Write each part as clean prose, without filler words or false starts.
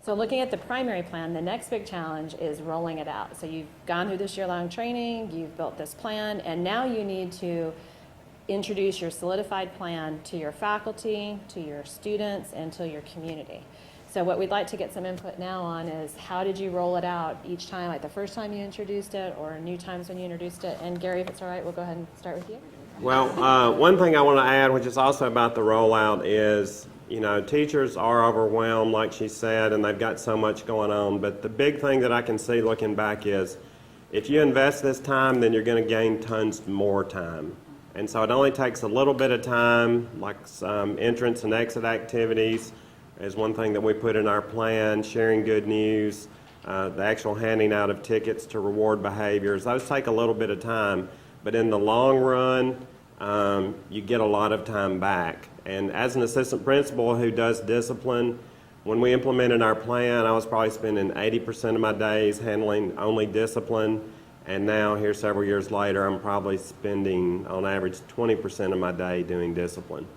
So looking at the primary plan, the next big challenge is rolling it out. So you've gone through this year-long training, you've built this plan, and now you need to introduce your solidified plan to your faculty, to your students, and to your community. So what we'd like to get some input now on is how did you roll it out each time, like the first time you introduced it or new times when you introduced it? And Gary, if it's all right, we'll go ahead and start with you. Well, one thing I want to add, which is also about the rollout, is, teachers are overwhelmed, like she said, and they've got so much going on. But the big thing that I can see looking back is if you invest this time, then you're going to gain tons more time. And so it only takes a little bit of time, like some entrance and exit activities is one thing that we put in our plan, sharing good news, the actual handing out of tickets to reward behaviors. Those take a little bit of time, but in the long run, you get a lot of time back. And as an assistant principal who does discipline, when we implemented our plan, I was probably spending 80% of my days handling only discipline. And now, here several years later, I'm probably spending, on average, 20% of my day doing discipline.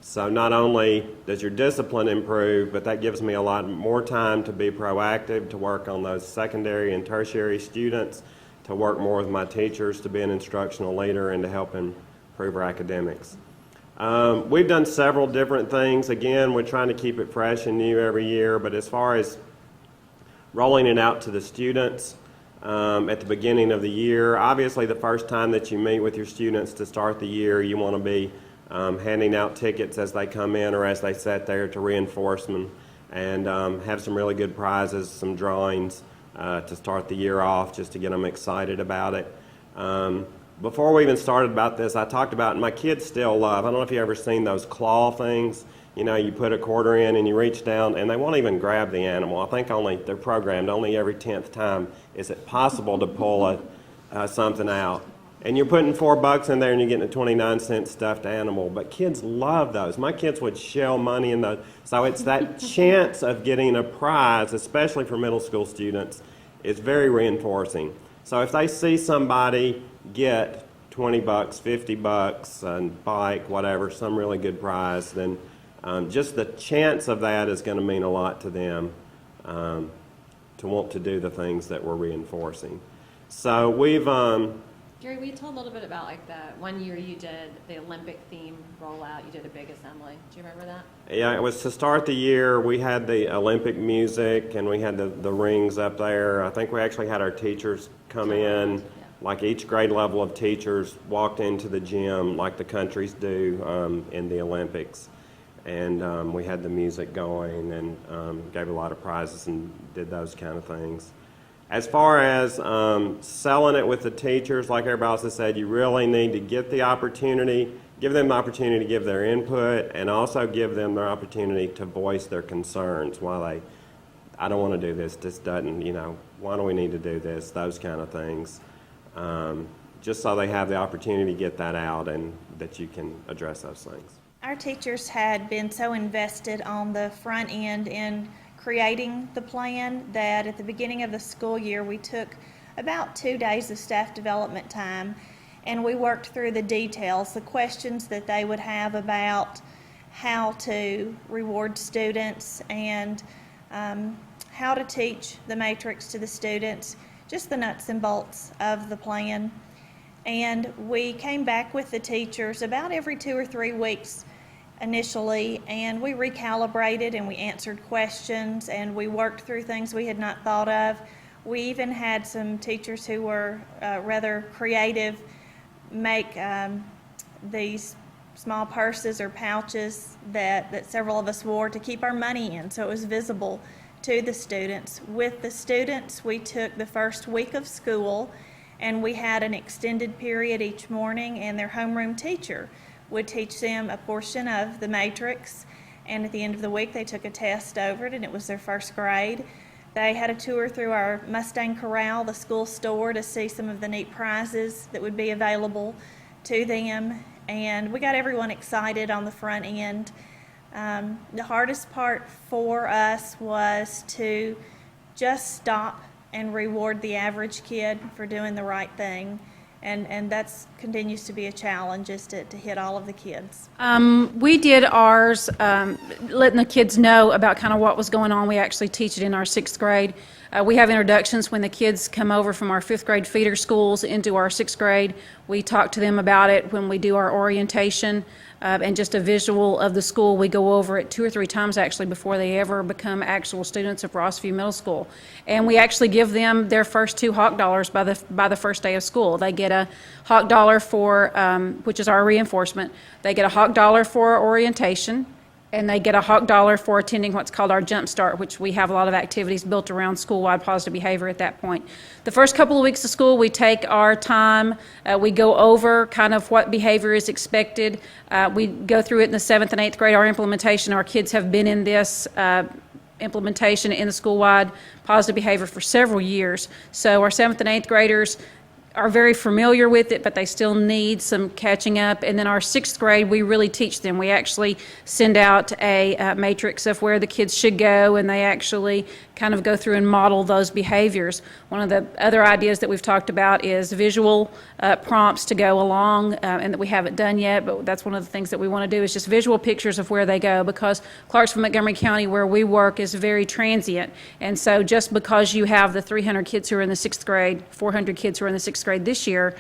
So not only does your discipline improve, but that gives me a lot more time to be proactive, to work on those secondary and tertiary students, to work more with my teachers, to be an instructional leader, and to help improve our academics. We've done several different things. Again, we're trying to keep it fresh and new every year, but as far as rolling it out to the students, at the beginning of the year. Obviously, the first time that you meet with your students to start the year, you want to be handing out tickets as they come in or as they sit there to reinforce them, and have some really good prizes, some drawings to start the year off, just to get them excited about it. Before we even started about this, I talked about, and my kids still love, I don't know if you've ever seen those claw things. You put a quarter in and you reach down, and they won't even grab the animal. I think they're programmed only every 10th time is it possible to pull something out. And you're putting $4 in there and you're getting a 29-cent stuffed animal. But kids love those. My kids would shell money in those. So it's that chance of getting a prize, especially for middle school students, is very reinforcing. So if they see somebody get $20, $50, a bike, whatever, some really good prize, then just the chance of that is going to mean a lot to them to want to do the things that we're reinforcing. So we've... Gary, we told a little bit about like that one year you did the Olympic theme rollout. You did a big assembly. Do you remember that? Yeah, it was to start the year. We had the Olympic music and we had the rings up there. I think we actually had our teachers come in. Like each grade level of teachers walked into the gym like the countries do in the Olympics. And we had the music going and gave a lot of prizes and did those kind of things. As far as selling it with the teachers, like everybody else has said, you really need to get the opportunity, give them the opportunity to give their input, and also give them the opportunity to voice their concerns. Why I don't want to do this doesn't, why do we need to do this, those kind of things. Just so they have the opportunity to get that out and that you can address those things. Our teachers had been so invested on the front end in creating the plan that at the beginning of the school year we took about 2 days of staff development time and we worked through the details, the questions that they would have about how to reward students and how to teach the matrix to the students, just the nuts and bolts of the plan. And we came back with the teachers about every 2 or 3 weeks initially, and we recalibrated and we answered questions and we worked through things we had not thought of. We even had some teachers who were rather creative make these small purses or pouches that several of us wore to keep our money in, so it was visible to the students. With the students, we took the first week of school and we had an extended period each morning, and their homeroom teacher would teach them a portion of the matrix, and at the end of the week they took a test over it, and it was their first grade. They had a tour through our Mustang Corral, the school store, to see some of the neat prizes that would be available to them, and we got everyone excited on the front end. The hardest part for us was to just stop and reward the average kid for doing the right thing and that's continues to be a challenge, is to hit all of the kids. We did ours, letting the kids know about kind of what was going on. We actually teach it in our 6th grade. We have introductions when the kids come over from our 5th grade feeder schools into our 6th grade. We talk to them about it when we do our orientation, and just a visual of the school. We go over it 2 or 3 times actually before they ever become actual students of Rossview Middle School. And we actually give them their first 2 Hawk Dollars by the first day of school. They get a Hawk Dollar for, which is our reinforcement. They get a Hawk Dollar for orientation, and they get a Hawk Dollar for attending what's called our Jump Start, which we have a lot of activities built around school-wide positive behavior at that point. The first couple of weeks of school, we take our time. We go over kind of what behavior is expected. We go through it in the 7th and 8th grade, our implementation. Our kids have been in this implementation in the school-wide positive behavior for several years. So our 7th and 8th graders are very familiar with it, but they still need some catching up. And then our 6th grade, we really teach them. We actually send out a matrix of where the kids should go, and they actually kind of go through and model those behaviors. One of the other ideas that we've talked about is visual prompts to go along, and that we haven't done yet, but that's one of the things that we want to do is just visual pictures of where they go, because Clarksville, Montgomery County, where we work, is very transient. And so just because you have the 300 kids who are in the 6th grade, 400 kids who are in the 6th grade this year,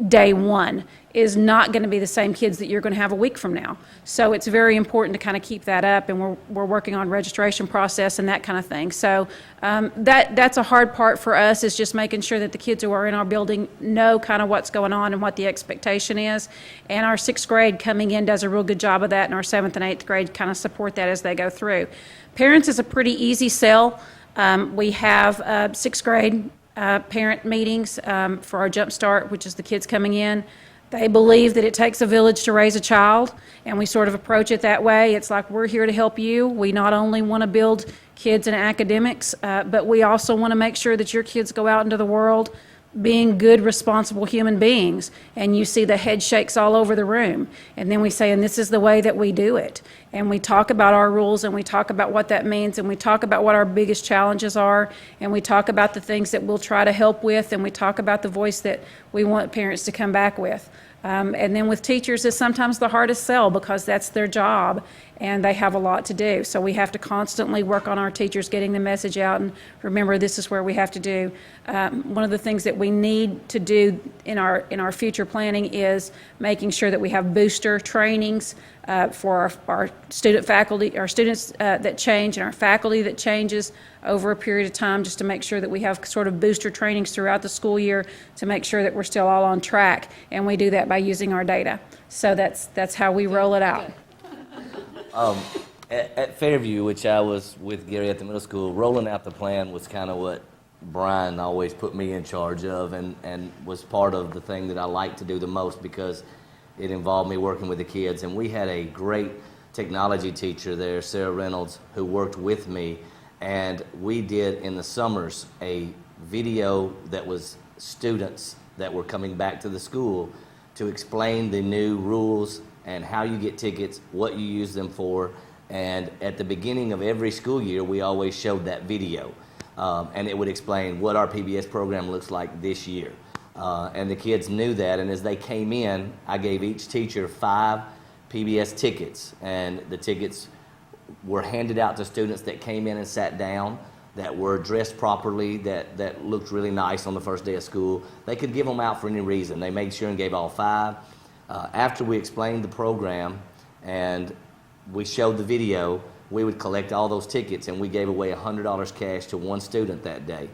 day one is not going to be the same kids that you're going to have a week from now. So it's very important to kind of keep that up, and we're working on registration process and that kind of thing. So that's a hard part for us, is just making sure that the kids who are in our building know kind of what's going on and what the expectation is. And our 6th grade coming in does a real good job of that, and our 7th and 8th grade kind of support that as they go through. Parents is a pretty easy sell. We have 6th grade parent meetings for our Jump Start, which is the kids coming in. They believe that it takes a village to raise a child, and we sort of approach it that way. It's like, we're here to help you. We not only want to build kids in academics, but we also want to make sure that your kids go out into the world being good, responsible human beings. And you see the head shakes all over the room. And then we say, and this is the way that we do it. And we talk about our rules, and we talk about what that means, and we talk about what our biggest challenges are, and we talk about the things that we'll try to help with, and we talk about the voice that we want parents to come back with. And then with teachers is sometimes the hardest sell, because that's their job and they have a lot to do. So we have to constantly work on our teachers getting the message out, and remember, this is where we have to do. One of the things that we need to do in our future planning is making sure that we have booster trainings for our student faculty, our students that change, and our faculty that changes over a period of time, just to make sure that we have sort of booster trainings throughout the school year to make sure that we're still all on track. And we do that by using our data. So that's how we roll it out. At Fairview, which I was with Gary at the middle school, rolling out the plan was kind of what Brian always put me in charge of, and was part of the thing that I liked to do the most, because it involved me working with the kids. And we had a great technology teacher there, Sarah Reynolds, who worked with me, and we did in the summers a video that was students that were coming back to the school to explain the new rules and how you get tickets, what you use them for. And at the beginning of every school year, we always showed that video. And it would explain what our PBS program looks like this year. And the kids knew that, and as they came in, I gave each teacher 5 PBS tickets, and the tickets were handed out to students that came in and sat down, that were dressed properly, that looked really nice on the first day of school. They could give them out for any reason. They made sure and gave all 5. After we explained the program and we showed the video, we would collect all those tickets, and we gave away $100 cash to one student that day.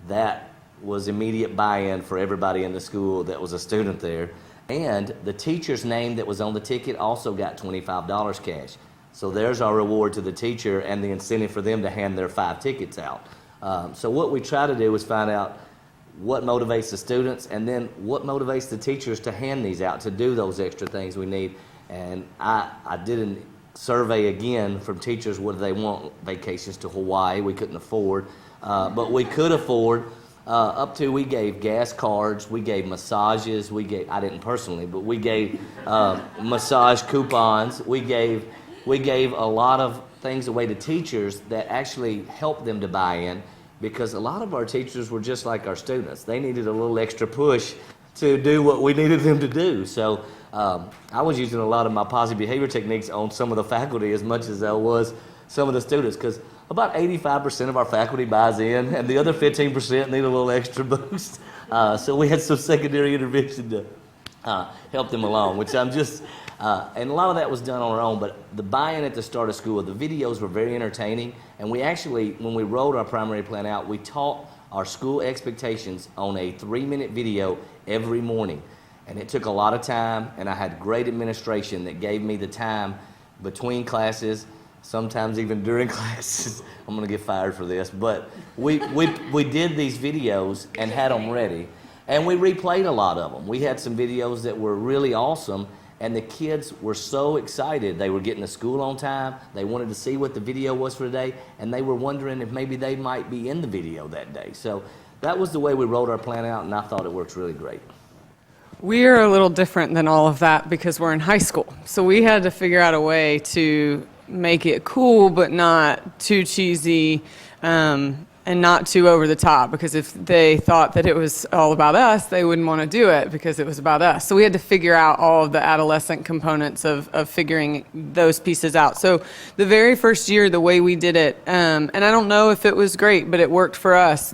That was immediate buy-in for everybody in the school that was a student there. And the teacher's name that was on the ticket also got $25 cash. So there's our reward to the teacher and the incentive for them to hand their 5 tickets out. So what we try to do is find out what motivates the students, and then what motivates the teachers to hand these out, to do those extra things we need. And I did a survey again from teachers. What do they want? Vacations to Hawaii we couldn't afford, but we could afford up to, we gave gas cards, we gave massages, I didn't personally, but we gave massage coupons, we gave a lot of things away to teachers that actually helped them to buy in, because a lot of our teachers were just like our students. They needed a little extra push to do what we needed them to do. So I was using a lot of my positive behavior techniques on some of the faculty as much as I was some of the students, because about 85% of our faculty buys in, and the other 15% need a little extra boost. So we had some secondary intervention to help them along, which I'm just, and a lot of that was done on our own, but the buy-in at the start of school, the videos were very entertaining, and we actually, when we rolled our primary plan out, we taught our school expectations on a 3-minute video every morning. And it took a lot of time, and I had great administration that gave me the time between classes, sometimes even during classes. I'm gonna get fired for this, but we did these videos and had them ready, and we replayed a lot of them. We had some videos that were really awesome, and the kids were so excited. They were getting to school on time, they wanted to see what the video was for the day, and they were wondering if maybe they might be in the video that day. So that was the way we rolled our plan out, and I thought it works really great. We're a little different than all of that because we're in high school. So we had to figure out a way to make it cool but not too cheesy, and not too over the top, because if they thought that it was all about us, they wouldn't want to do it because it was about us. So we had to figure out all of the adolescent components of figuring those pieces out. So the very first year, the way we did it, and I don't know if it was great, but it worked for us.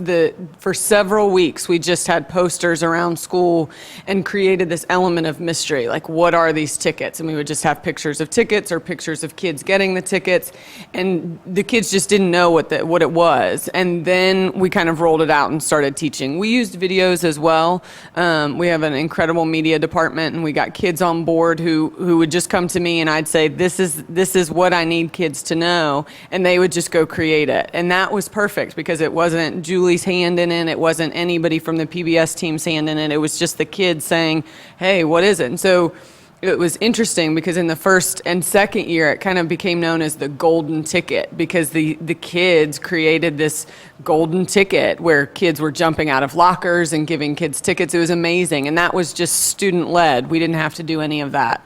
For several weeks, we just had posters around school and created this element of mystery, like what are these tickets? And we would just have pictures of tickets or pictures of kids getting the tickets, and the kids just didn't know what it was. And then we kind of rolled it out and started teaching. We used videos as well. We have an incredible media department, and we got kids on board who would just come to me, and I'd say, this is what I need kids to know, and they would just go create it. And that was perfect because it wasn't Julie's hand in it. It wasn't anybody from the PBS team's hand in it. It was just the kids saying, hey, what is it? And so it was interesting because in the first and second year, it kind of became known as the golden ticket, because the kids created this golden ticket where kids were jumping out of lockers and giving kids tickets. It was amazing. And that was just student-led. We didn't have to do any of that.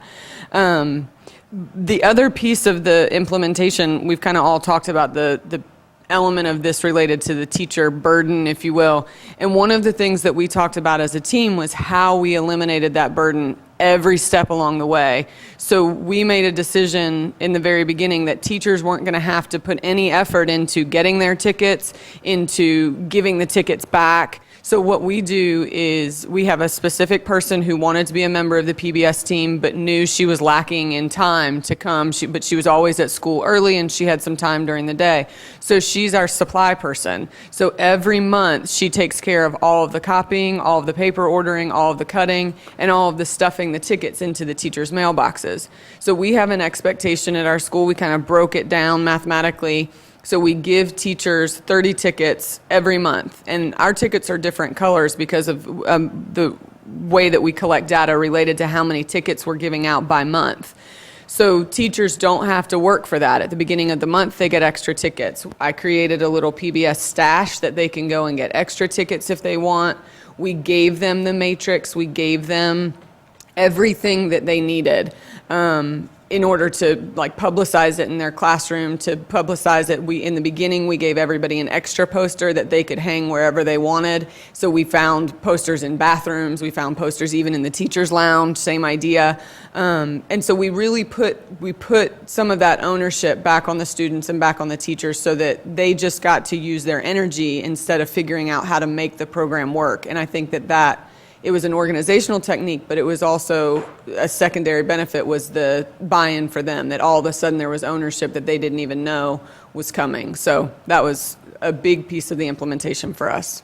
The other piece of the implementation, we've kind of all talked about the element of this related to the teacher burden, if you will. And one of the things that we talked about as a team was how we eliminated that burden every step along the way. So we made a decision in the very beginning that teachers weren't going to have to put any effort into getting their tickets, into giving the tickets back. So what we do is we have a specific person who wanted to be a member of the PBS team but knew she was lacking in time to come, but she was always at school early and she had some time during the day. So she's our supply person. So every month she takes care of all of the copying, all of the paper ordering, all of the cutting, and all of the stuffing the tickets into the teachers' mailboxes. So we have an expectation at our school. We kind of broke it down mathematically. So we give teachers 30 tickets every month, and our tickets are different colors because of the way that we collect data related to how many tickets we're giving out by month. So teachers don't have to work for that. At the beginning of the month, they get extra tickets. I created a little PBS stash that they can go and get extra tickets if they want. We gave them the matrix. We gave them everything that they needed. In order to publicize it in their classroom, to publicize it, in the beginning we gave everybody an extra poster that they could hang wherever they wanted. So we found posters in bathrooms, we found posters even in the teacher's lounge, same idea. And so we really put some of that ownership back on the students and back on the teachers so that they just got to use their energy instead of figuring out how to make the program work. And I think that it was an organizational technique, but it was also a secondary benefit was the buy-in for them, that all of a sudden there was ownership that they didn't even know was coming. So that was a big piece of the implementation for us.